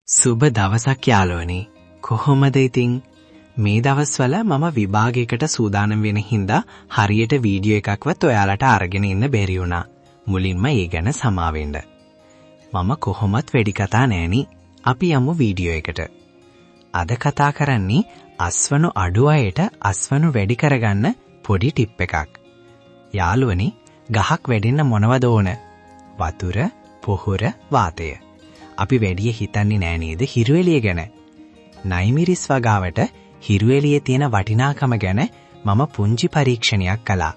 සුබ දවසක් යාළුවනේ. කොහොමද ඉතින්? මේ දවස්වල මම විභාගයකට සූදානම් වෙන හින්දා හරියට වීඩියෝ එකක්වත් ඔයාලට අරගෙන ඉන්න බැරි වුණා. මුලින්ම ඒ ගැන සමාවෙන්න. මම කොහොමත් වෙඩි කතා නෑනි. අපි යමු වීඩියෝ එකට. අද කතා කරන්නේ අස්වනු අඩු අයට අස්වනු වැඩි කරගන්න පොඩි ටිප් එකක්. යාළුවනේ, ගහක් වැඩෙන්න මොනවද ඕන? වතුර, පොහොර, වාතය. අපි වැඩිය හිතන්නේ නෑ නේද හිරුවෙලිය ගැන? නයිමිරිස් වගාවට හිරුවෙලියේ තියෙන වටිනාකම ගැන මම පුංචි පරීක්ෂණයක් කළා.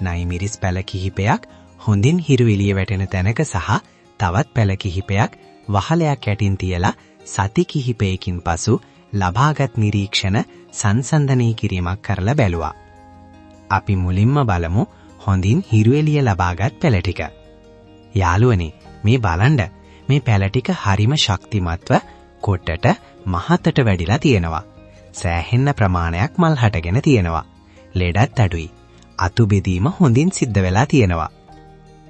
නයිමිරිස් පැල කිහිපයක් හොඳින් හිරුවෙලිය වැටෙන තැනක සහ තවත් පැල කිහිපයක් වහලයක් යටින් තියලා සති කිහිපයකින් පසු ලබාගත් නිරීක්ෂණ සංසන්දනය කිරීමක් කරලා බැලුවා. අපි මුලින්ම බලමු හොඳින් හිරුවෙලිය ලබාගත් පැල ටික. යාළුවනේ, මේ බලන්න. මේ පැල ටික හරිම ශක්තිමත්ව කොටට මහතට වැඩිලා තියෙනවා. සෑහෙන්න ප්‍රමාණයක් මල් හටගෙන තියෙනවා. ලෙඩත් අඩුයි. අතු බෙදීම හොඳින් සිද්ධ වෙලා තියෙනවා.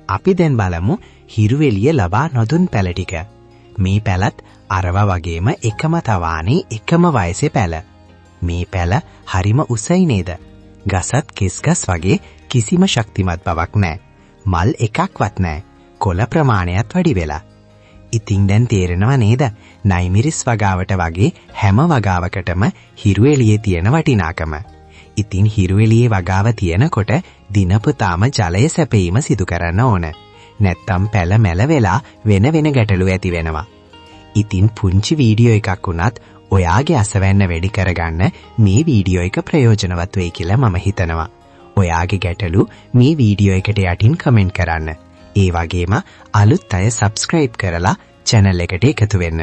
අපි දැන් බලමු හිරුවෙලිය ලබා නොදුන් පැල ටික. මේ පැලත් අරවා වගේම එකම තවානේ එකම වයසේ පැල. මේ පැල හරිම උසයි නේද? ගසත් කෙස්ගස් වගේ කිසිම ශක්තිමත් බවක් නැහැ. මල් එකක්වත් නැහැ. කොළ ප්‍රමාණයත් වැඩි වෙලා. ඉතින් දැන් තේරෙනව නේද? නයිමිරිස් වගාවට වගේ හැම වගාවකටම හිරුවෙලියේ තියෙන වටිනාකම. ඉතින් හිරුවෙලියේ වගාව තියෙනකොට දිනපතාම ජලය සැපීම සිදු කරන්න ඕන. නැත්තම් පැල මැල වෙලා වෙන ගැටලු ඇති වෙනවා. ඉතින් පුංචි වීඩියෝ එකක් වුණත් ඔයාගේ අසවැන්න වැඩි කරගන්න මේ වීඩියෝ එක ප්‍රයෝජනවත් වෙයි කියලා මම හිතනවා. ඔයාගේ ගැටලු මේ වීඩියෝ එකට යටින් කමෙන්ට් කරන්න. ඒ වගේම අලුත් අය සබ්ස්ක්‍රයිබ් කරලා channel එකට එකතු වෙන්න.